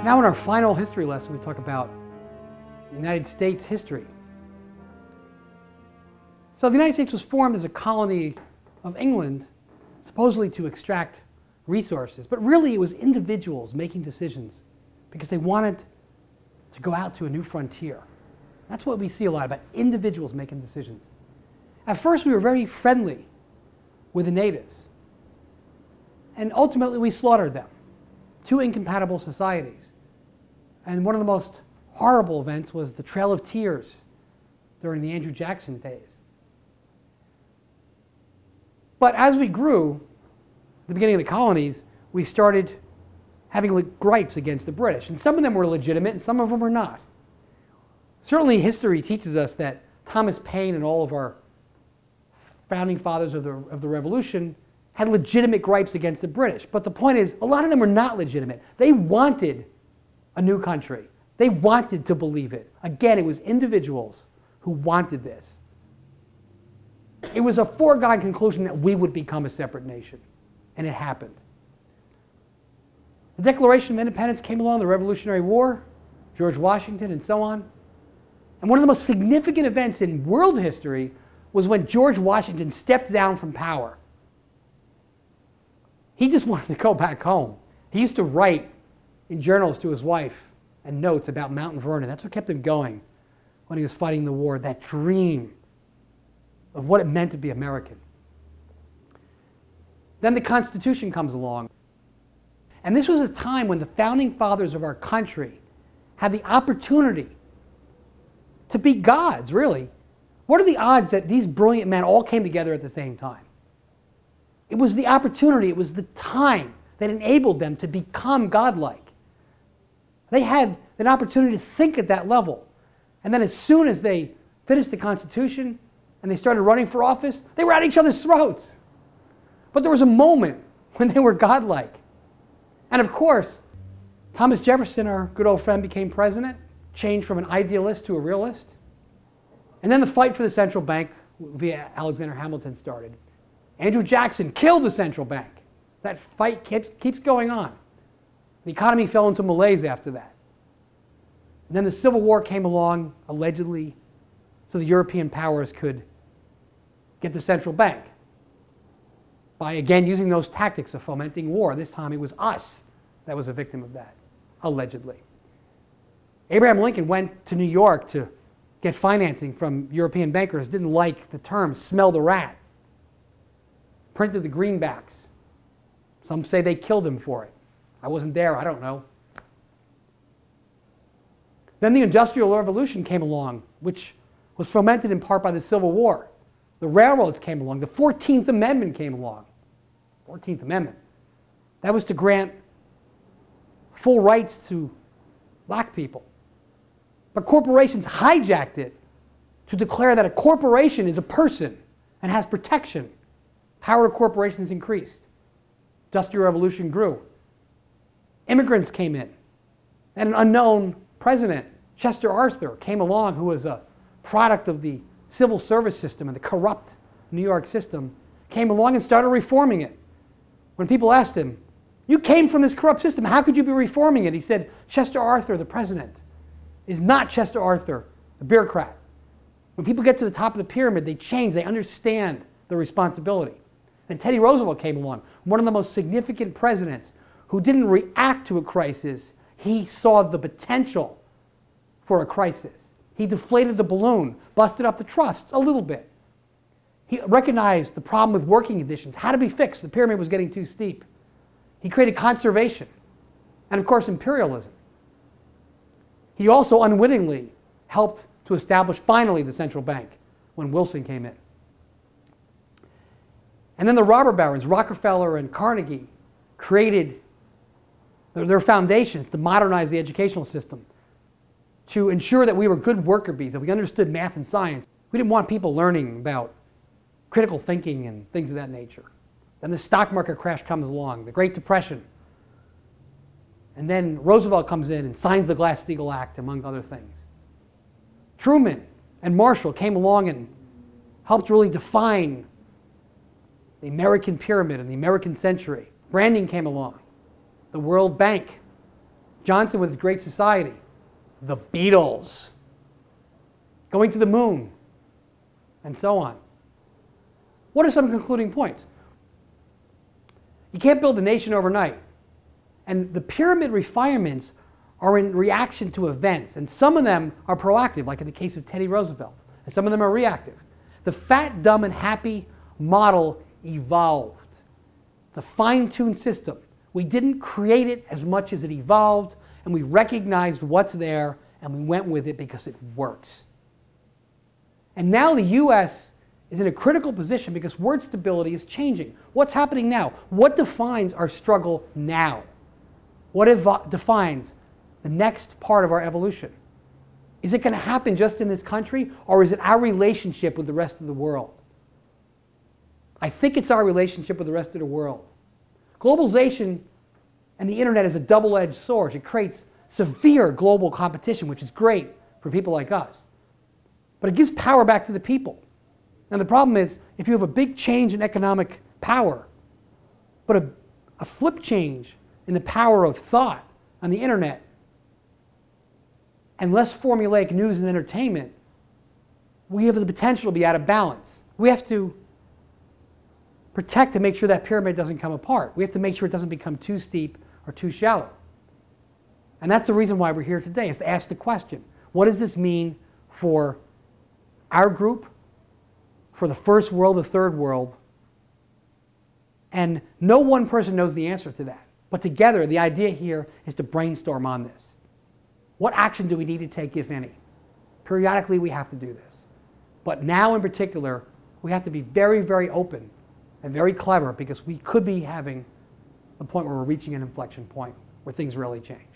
Now in our final history lesson, we talk about the United States history. So the United States was formed as a colony of England, supposedly to extract resources, but really it was individuals making decisions because they wanted to go out to a new frontier. That's what we see a lot about, individuals making decisions. At first we were very friendly with the natives, and ultimately we slaughtered them. Two incompatible societies. And one of the most horrible events was the Trail of Tears during the Andrew Jackson days. But as we grew, at the beginning of the colonies, we started having gripes against the British. And some of them were legitimate and some of them were not. Certainly history teaches us that Thomas Paine and all of our founding fathers of the Revolution had legitimate gripes against the British. But the point is, a lot of them were not legitimate. They wanted a new country. They wanted to believe it. Again, it was individuals who wanted this. It was a foregone conclusion that we would become a separate nation. And it happened. The Declaration of Independence came along, the Revolutionary War, George Washington, and so on. And one of the most significant events in world history was when George Washington stepped down from power. He just wanted to go back home. He used to write in journals to his wife and notes about Mount Vernon. That's what kept him going when he was fighting the war, that dream of what it meant to be American. Then the Constitution comes along. And this was a time when the founding fathers of our country had the opportunity to be gods, really. What are the odds that these brilliant men all came together at the same time? It was the opportunity, it was the time that enabled them to become godlike. They had an opportunity to think at that level. And then as soon as they finished the Constitution and they started running for office, they were at each other's throats. But there was a moment when they were godlike. And of course, Thomas Jefferson, our good old friend, became president, changed from an idealist to a realist. And then the fight for the central bank via Alexander Hamilton started. Andrew Jackson killed the central bank. That fight keeps going on. The economy fell into malaise after that. And then the Civil War came along, allegedly, so the European powers could get the central bank by, again, using those tactics of fomenting war. This time it was us that was a victim of that, allegedly. Abraham Lincoln went to New York to get financing from European bankers, didn't like the term, smell the rat. Printed the greenbacks. Some say they killed him for it. I wasn't there, I don't know. Then the Industrial Revolution came along, which was fomented in part by the Civil War. The railroads came along. The 14th Amendment came along. 14th Amendment. That was to grant full rights to black people. But corporations hijacked it to declare that a corporation is a person and has protection. Power of corporations increased. Industrial Revolution grew. Immigrants came in. And an unknown president, Chester Arthur, came along, who was a product of the civil service system and the corrupt New York system, came along and started reforming it. When people asked him, "You came from this corrupt system, how could you be reforming it?" He said, "Chester Arthur, the president, is not Chester Arthur, the bureaucrat." When people get to the top of the pyramid, they change, they understand their responsibility. And Teddy Roosevelt came along, one of the most significant presidents who didn't react to a crisis. He saw the potential for a crisis. He deflated the balloon, busted up the trusts a little bit. He recognized the problem with working conditions had to be fixed. The pyramid was getting too steep. He created conservation and, of course, imperialism. He also unwittingly helped to establish, finally, the central bank when Wilson came in. And then the robber barons, Rockefeller and Carnegie, created their foundations to modernize the educational system, to ensure that we were good worker bees, that we understood math and science. We didn't want people learning about critical thinking and things of that nature. Then the stock market crash comes along, the Great Depression. And then Roosevelt comes in and signs the Glass-Steagall Act, among other things. Truman and Marshall came along and helped really define the American pyramid and the American century. Branding came along. The World Bank Johnson with his Great Society. The Beatles. Going to the moon. And so on. What are some concluding points? You can't build a nation overnight. And the pyramid refinements are in reaction to events. And some of them are proactive, like in the case of Teddy Roosevelt. And some of them are reactive. The fat, dumb, and happy model evolved. It's a fine-tuned system. We didn't create it as much as it evolved, and we recognized what's there, and we went with it because it works. And now the U.S. is in a critical position because word stability is changing. What's happening now? What defines our struggle now? What defines the next part of our evolution? Is it going to happen just in this country, or is it our relationship with the rest of the world? I think it's our relationship with the rest of the world. Globalization and the internet is a double-edged sword. It creates severe global competition, which is great for people like us. But it gives power back to the people. And the problem is, if you have a big change in economic power, but a flip change in the power of thought on the internet, and less formulaic news and entertainment, we have the potential to be out of balance. We have to protect to make sure that pyramid doesn't come apart. We have to make sure it doesn't become too steep or too shallow. And that's the reason why we're here today, is to ask the question, what does this mean for our group, for the first world, the third world? And no one person knows the answer to that. But together, the idea here is to brainstorm on this. What action do we need to take, if any? Periodically, we have to do this. But now in particular, we have to be very, very open and very clever, because we could be having a point where we're reaching an inflection point where things really change.